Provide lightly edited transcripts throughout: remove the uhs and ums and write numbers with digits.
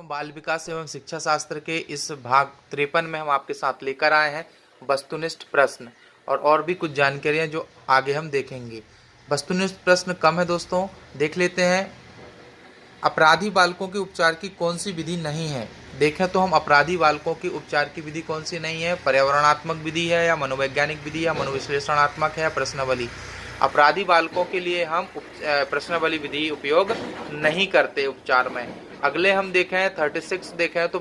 बाल विकास एवं शिक्षा शास्त्र के इस भाग 53 में हम आपके साथ लेकर आए हैं वस्तुनिष्ठ प्रश्न और भी कुछ जानकारियां जो आगे हम देखेंगे। वस्तुनिष्ठ प्रश्न कम है दोस्तों, देख लेते हैं। अपराधी बालकों के उपचार की कौन सी विधि नहीं है? देखें तो हम अपराधी बालकों के उपचार की विधि कौन सी नहीं है? पर्यावरणात्मक विधि है या मनोवैज्ञानिक विधि या मनोविश्लेषणात्मक है या प्रश्नावली? अपराधी बालकों के लिए हम प्रश्नावली विधि उपयोग नहीं करते उपचार में। अगले हम देखें 36 देखें तो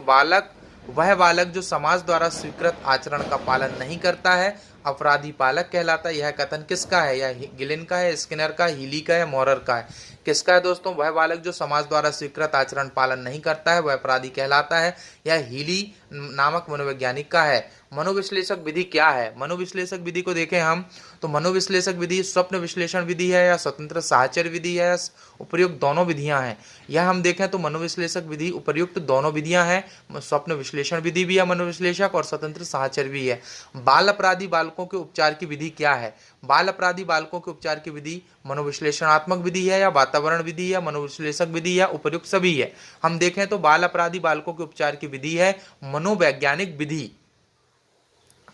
वह बालक जो समाज द्वारा स्वीकृत आचरण का पालन नहीं करता है अपराधी बालक कहलाता है। यह कथन किसका है? यह गिलिन का है, स्किनर का, हीली का है, मॉरर का है? किसका है दोस्तों? वह बालक जो समाज द्वारा स्वीकृत आचरण पालन नहीं करता है वह अपराधी कहलाता है। यह हीली नामक मनोवैज्ञानिक का है। मनोविश्लेषक विधि क्या है? मनोविश्लेषक विधि को देखें हम तो मनोविश्लेषक विधि स्वप्न विश्लेषण विधि है या स्वतंत्र साहचर्य विधि है या उपर्युक्त दोनों विधियां हैं। यह हम देखें तो मनोविश्लेषक विधि उपर्युक्त दोनों विधियां हैं। स्वप्न विश्लेषण विधि भी है मनोविश्लेषक और स्वतंत्र साहचर्य भी है। बाल अपराधी बालकों के उपचार की विधि क्या है? बाल अपराधी बालकों के उपचार की विधि मनोविश्लेषणात्मक विधि है या वातावरण विधि या मनोविश्लेषक विधि या उपर्युक्त सभी है। हम देखें तो बाल अपराधी बालकों के उपचार की विधि है मनोवैज्ञानिक विधि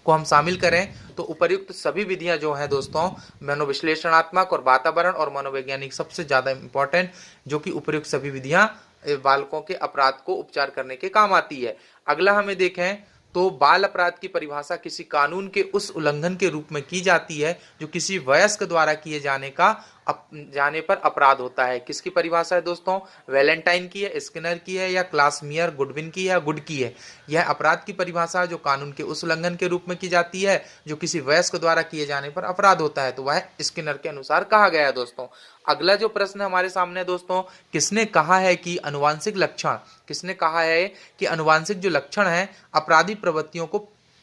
को हम शामिल करें तो उपर्युक्त सभी विधियां जो हैं दोस्तों मनोविश्लेषणात्मक और वातावरण और मनोवैज्ञानिक सबसे ज्यादा इंपॉर्टेंट, जो कि उपर्युक्त सभी विधियां बालकों के अपराध को उपचार करने के काम आती है। अगला हमें देखें तो बाल अपराध की परिभाषा किसी कानून के उस उल्लंघन के रूप में की जाती है जो किसी वयस्क द्वारा किए जाने पर अपराध होता है। किसकी परिभाषा है दोस्तों? वैलेंटाइन की है, स्किनर की है या क्लासमियर गुडविन की है या गुड की है? यह अपराध की परिभाषा जो कानून के उस उल्लंघन के रूप में की जाती है जो किसी वयस्क द्वारा किए जाने पर अपराध होता है, तो वह स्किनर के अनुसार कहा गया है दोस्तों। अगला जो प्रश्न हमारे सामने है दोस्तों, किसने कहा है कि अनुवांशिक लक्षण किसने कहा है कि अनुवांशिक जो लक्षण है अपराधी प्रवृत्तियों को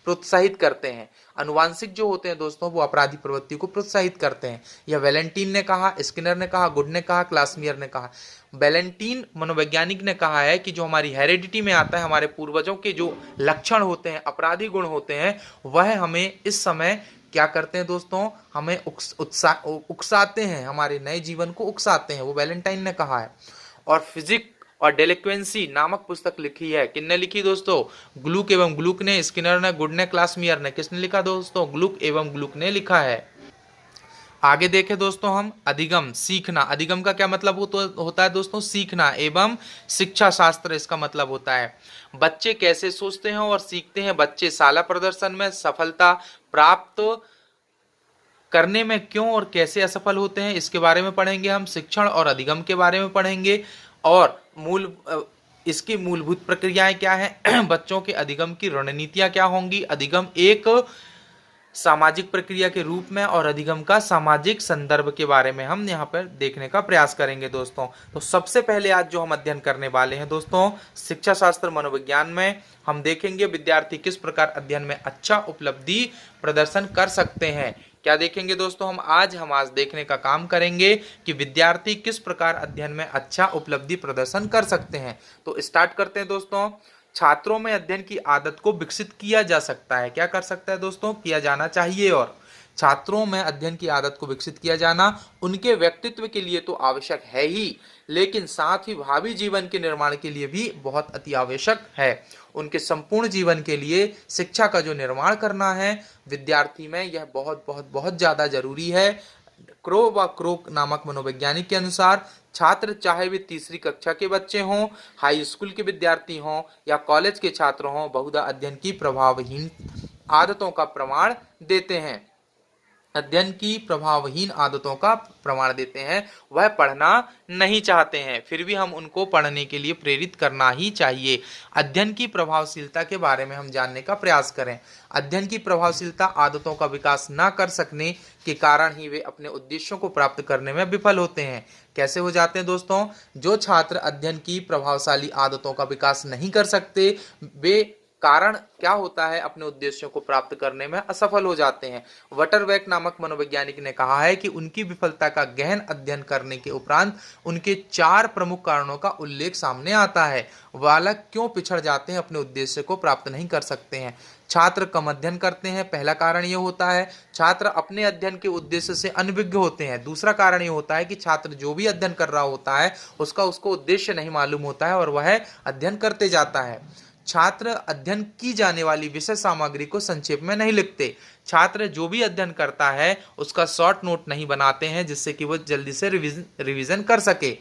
प्रोत्साहित करते हैं? अनुवांशिक जो होते हैं दोस्तों वो अपराधी प्रवृत्तियों को प्रोत्साहित करते हैं। यह वैलेंटीन ने कहा, स्किनर ने कहा, गुड ने कहा, क्लासमियर ने कहा। वैलेंटीन मनोवैज्ञानिक ने कहा है कि जो हमारी हेरिडिटी में आता है, हमारे पूर्वजों के जो लक्षण होते हैं, अपराधी गुण होते हैं, वह हमें इस समय क्या करते हैं दोस्तों? हमें उकसाते हैं, हमारे नए जीवन को उकसाते हैं, वो वैलेंटाइन ने कहा है। और फिजिक और डेलिक्वेंसी नामक पुस्तक लिखी है। किसने लिखी दोस्तों? ग्लुक एवं ग्लुक ने, स्किनर ने, गुड ने, क्लासमियर ने। किसने लिखा दोस्तों? ग्लुक एवं ग्लुक ने लिखा है। आगे देखें दोस्तों हम अधिगम सीखना। अधिगम का क्या मतलब होता है दोस्तों? सीखना एवं शिक्षा शास्त्र इसका मतलब होता है। बच्चे कैसे सोचते हैं और सीखते हैं? बच्चे शाला प्रदर्शन में सफलता प्राप्त करने में क्यों और कैसे असफल होते हैं इसके बारे में पढ़ेंगे हम। शिक्षण और अधिगम के बारे में पढ़ेंगे और इसकी मूलभूत प्रक्रियाएं क्या हैं बच्चों के अधिगम की रणनीतियां क्या होंगी, अधिगम एक सामाजिक प्रक्रिया के रूप में और अधिगम का सामाजिक संदर्भ के बारे में हम यहाँ पर देखने का प्रयास करेंगे दोस्तों। तो सबसे पहले आज जो हम अध्ययन करने वाले हैं दोस्तों शिक्षा शास्त्र मनोविज्ञान में हम देखेंगे विद्यार्थी किस प्रकार अध्ययन में अच्छा उपलब्धि प्रदर्शन कर सकते हैं। क्या देखेंगे दोस्तों? हम आज देखने का काम करेंगे कि विद्यार्थी किस प्रकार अध्ययन में अच्छा उपलब्धि प्रदर्शन कर सकते हैं। तो स्टार्ट करते हैं दोस्तों। छात्रों में अध्ययन की आदत को विकसित किया जा सकता है। क्या कर सकता है दोस्तों? किया जाना चाहिए। और छात्रों में अध्ययन की आदत को विकसित किया जाना उनके व्यक्तित्व के लिए तो आवश्यक है ही, लेकिन साथ ही भावी जीवन के निर्माण के लिए भी बहुत अति आवश्यक है। उनके संपूर्ण जीवन के लिए शिक्षा का जो निर्माण करना है विद्यार्थी में, यह बहुत बहुत बहुत ज्यादा जरूरी है। क्रोक नामक मनोवैज्ञानिक के अनुसार छात्र चाहे वे तीसरी कक्षा के बच्चे हों, हाई स्कूल के विद्यार्थी हों या कॉलेज के छात्र हों, बहुधा अध्ययन की प्रभावहीन आदतों का प्रमाण देते हैं। अध्ययन की प्रभावहीन आदतों का प्रमाण देते हैं। वह पढ़ना नहीं चाहते हैं, फिर भी हम उनको पढ़ने के लिए प्रेरित करना ही चाहिए। अध्ययन की प्रभावशीलता के बारे में हम जानने का प्रयास करें। अध्ययन की प्रभावशीलता आदतों का विकास न कर सकने के कारण ही वे अपने उद्देश्यों को प्राप्त करने में विफल होते हैं। कैसे हो जाते हैं दोस्तों? जो छात्र अध्ययन की प्रभावशाली आदतों का विकास नहीं कर सकते वे कारण क्या होता है, अपने उद्देश्यों को प्राप्त करने में असफल हो जाते हैं। वटरबैक नामक मनोवैज्ञानिक ने कहा है कि उनकी विफलता का गहन अध्ययन करने के उपरांत उनके 4 प्रमुख कारणों का उल्लेख सामने आता है। बालक क्यों पिछड़ जाते हैं, अपने उद्देश्य को प्राप्त नहीं कर सकते हैं। छात्र कम अध्ययन करते हैं, पहला कारण ये होता है। छात्र अपने अध्ययन के उद्देश्य से अनभिज्ञ होते हैं, दूसरा कारण ये होता है कि छात्र जो भी अध्ययन कर रहा होता है उसको उद्देश्य नहीं मालूम होता है और वह अध्ययन करते जाता है। छात्र अध्ययन की जाने वाली विषय सामग्री को संक्षेप में नहीं लिखते। छात्र जो भी अध्ययन करता है उसका शॉर्ट नोट नहीं बनाते हैं जिससे कि वो जल्दी से रिवीजन कर सके।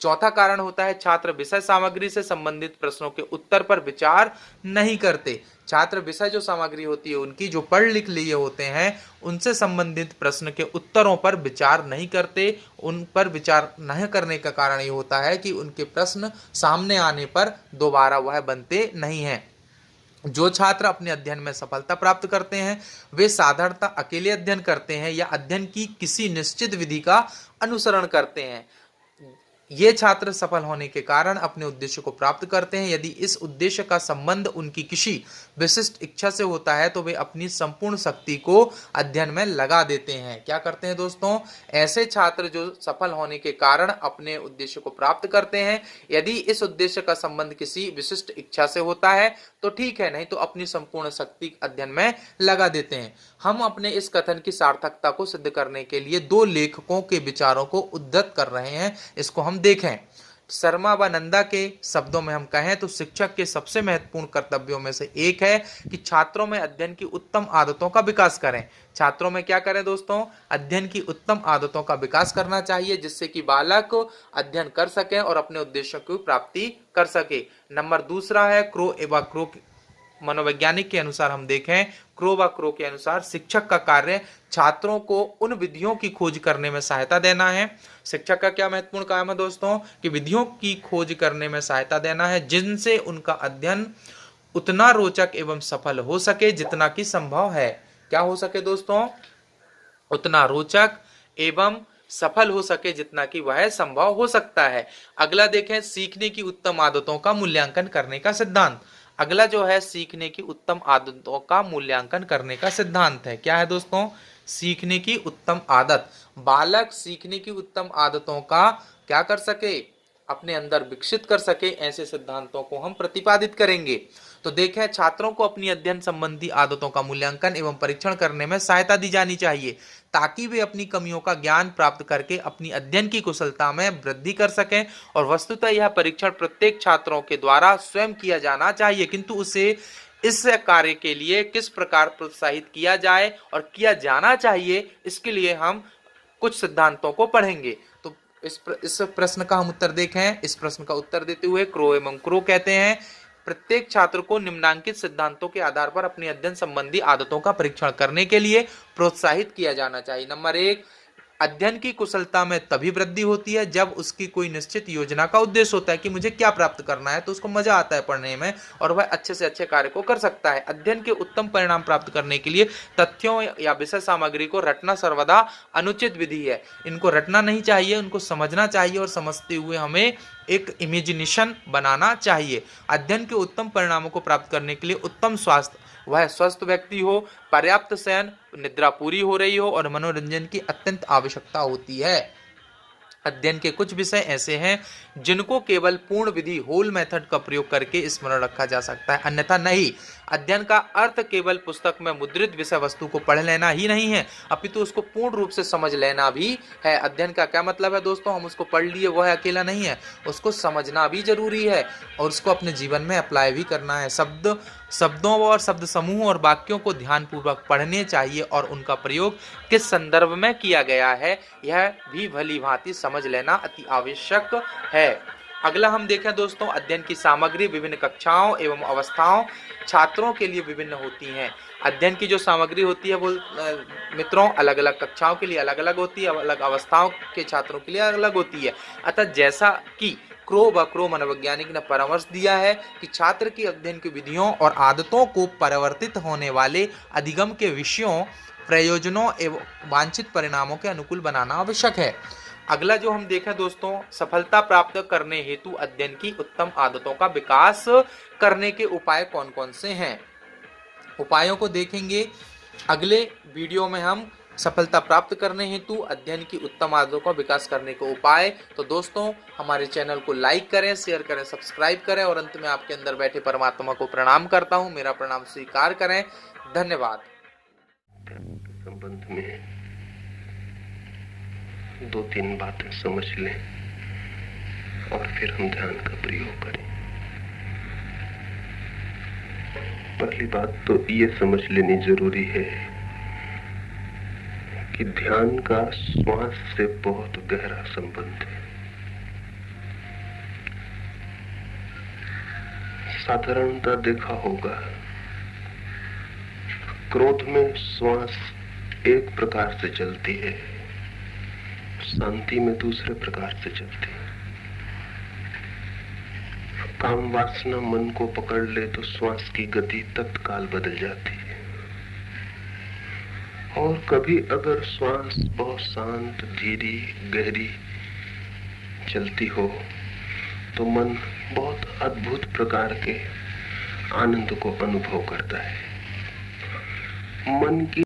चौथा कारण होता है छात्र विषय सामग्री से संबंधित प्रश्नों के उत्तर पर विचार नहीं करते। छात्र विषय जो सामग्री होती है उनकी जो पढ़ लिख लिए होते हैं उनसे संबंधित प्रश्न के उत्तरों पर विचार नहीं करते। उन पर विचार नहीं करने का कारण ये होता है कि उनके प्रश्न सामने आने पर दोबारा वह बनते नहीं हैं। जो छात्र अपने अध्ययन में सफलता प्राप्त करते हैं वे साधारणतः अकेले अध्ययन करते हैं या अध्ययन की किसी निश्चित विधि का अनुसरण करते हैं। ये छात्र सफल होने के कारण अपने उद्देश्य को प्राप्त करते हैं। यदि इस उद्देश्य का संबंध उनकी किसी विशिष्ट इच्छा से होता है तो वे अपनी संपूर्ण शक्ति को अध्ययन में लगा देते हैं। क्या करते हैं दोस्तों, ऐसे छात्र जो सफल होने के कारण अपने उद्देश्य को प्राप्त करते हैं, यदि इस उद्देश्य का संबंध किसी विशिष्ट इच्छा से होता है तो ठीक है, नहीं तो अपनी संपूर्ण शक्ति अध्ययन में लगा देते हैं। हम अपने इस कथन की सार्थकता को सिद्ध करने के लिए 2 लेखकों के विचारों को उद्धृत कर रहे हैं, इसको हम देखें। शर्मा व नंदा के शब्दों में हम कहें तो शिक्षक के सबसे महत्वपूर्ण कर्तव्यों में से एक है कि छात्रों में अध्ययन की उत्तम आदतों का विकास करें। छात्रों में क्या करें दोस्तों, अध्ययन की उत्तम आदतों का विकास करना चाहिए जिससे कि बालक अध्ययन कर सकें और अपने उद्देश्यों की प्राप्ति कर सके। नंबर दूसरा है क्रो एवं क्रो मनोवैज्ञानिक के अनुसार हम देखें, क्रो व क्रो के अनुसार शिक्षक का कार्य छात्रों को उन विधियों की खोज करने में सहायता देना है। शिक्षक का क्या महत्वपूर्ण काम है दोस्तों, कि विधियों की खोज करने में सहायता देना है जिनसे उनका अध्ययन उतना रोचक एवं सफल हो सके जितना कि संभव है। क्या हो सके दोस्तों, उतना रोचक एवं सफल हो सके जितना कि वह संभव हो सकता है। अगला देखें, सीखने की उत्तम आदतों का मूल्यांकन करने का सिद्धांत। अगला जो है सीखने की उत्तम आदतों का मूल्यांकन करने का सिद्धांत है। क्या है दोस्तों, सीखने की उत्तम आदत। बालक सीखने की उत्तम आदतों का क्या कर सके, अपने अंदर विकसित कर सके, ऐसे सिद्धांतों को हम प्रतिपादित करेंगे। तो देखें, छात्रों को अपनी अध्ययन संबंधी आदतों का मूल्यांकन एवं परीक्षण करने में सहायता दी जानी चाहिए ताकि वे अपनी कमियों का ज्ञान प्राप्त करके अपनी अध्ययन की कुशलता में वृद्धि कर सकें। और वस्तुतः यह परीक्षण प्रत्येक छात्रों के द्वारा स्वयं किया जाना चाहिए, किंतु उसे इस कार्य के लिए किस प्रकार प्रोत्साहित किया जाए और किया जाना चाहिए, इसके लिए हम कुछ सिद्धांतों को पढ़ेंगे। तो इस प्रश्न का हम उत्तर देखें। इस प्रश्न का उत्तर देते हुए क्रो एवं क्रो कहते हैं, प्रत्येक छात्र को निम्नलिखित सिद्धांतों के आधार पर अपनी अध्ययन संबंधी आदतों का परीक्षण करने के लिए प्रोत्साहित किया जाना चाहिए। नंबर 1, अध्ययन की कुशलता में तभी वृद्धि होती है जब उसकी कोई निश्चित योजना का उद्देश्य होता है कि मुझे क्या प्राप्त करना है, तो उसको मजा आता है पढ़ने में और वह अच्छे से अच्छे कार्य को कर सकता है। अध्ययन के उत्तम परिणाम प्राप्त करने के लिए तथ्यों या विषय सामग्री को रटना सर्वदा अनुचित विधि है। इनको रटना नहीं चाहिए, उनको समझना चाहिए और समझते हुए हमें एक इमेजिनेशन बनाना चाहिए। अध्ययन के उत्तम परिणामों को प्राप्त करने के लिए उत्तम स्वास्थ्य, वह स्वस्थ व्यक्ति हो, पर्याप्त शयन, निद्रा पूरी हो रही हो और मनोरंजन की अत्यंत आवश्यकता होती है। अध्ययन के कुछ विषय ऐसे हैं जिनको केवल पूर्ण विधि होल मेथड का प्रयोग करके स्मरण रखा जा सकता है, अन्यथा नहीं। अध्ययन का अर्थ केवल पुस्तक में मुद्रित विषय वस्तु को पढ़ लेना ही नहीं है, अपितु उसको पूर्ण रूप से समझ लेना भी है। अध्ययन का क्या मतलब है दोस्तों, हम उसको पढ़ लिए वह अकेला नहीं है, उसको समझना भी जरूरी है और उसको अपने जीवन में अप्लाई भी करना है। शब्दों और शब्द समूह और वाक्यों को ध्यानपूर्वक पढ़ने चाहिए और उनका प्रयोग किस संदर्भ में किया गया है यह भी भली भांति समझ लेना अति आवश्यक है। अगला हम देखें दोस्तों, अध्ययन की सामग्री विभिन्न कक्षाओं एवं अवस्थाओं छात्रों के लिए विभिन्न होती हैं। अध्ययन की जो सामग्री होती है वो मित्रों अलग अलग कक्षाओं के लिए अलग अलग होती है, अलग अवस्थाओं के छात्रों के लिए अलग होती है। अतः जैसा कि क्रो व क्रो मनोवैज्ञानिक ने परामर्श दिया है कि छात्र की अध्ययन की विधियों और आदतों को परिवर्तित होने वाले अधिगम के विषयों, प्रयोजनों एवं वांछित परिणामों के अनुकूल बनाना आवश्यक है। अगला जो हम देखें दोस्तों, सफलता प्राप्त करने हेतु अध्ययन की उत्तम आदतों का विकास करने के उपाय कौन कौन से हैं। उपायों को देखेंगे अगले वीडियो में हम। सफलता प्राप्त करने हेतु अध्ययन की उत्तम आदतों का विकास करने के उपाय। तो दोस्तों हमारे चैनल को लाइक करें, शेयर करें, सब्सक्राइब करें और अंत में आपके अंदर बैठे परमात्मा को प्रणाम करता हूं। मेरा प्रणाम स्वीकार करें। धन्यवाद। संबंध में 2-3 बातें समझ लें और फिर हम ध्यान का प्रयोग करें। पहली बात तो ये समझ लेनी जरूरी है कि ध्यान का श्वास से बहुत गहरा संबंध है। साधारणतः देखा होगा, क्रोध में श्वास एक प्रकार से चलती है, शांति में दूसरे प्रकार से चलती है। काम वासना मन को पकड़ ले तो श्वास की गति तत्काल बदल जाती है, और कभी अगर श्वास बहुत शांत, धीरी, गहरी चलती हो तो मन बहुत अद्भुत प्रकार के आनंद को अनुभव करता है। मन की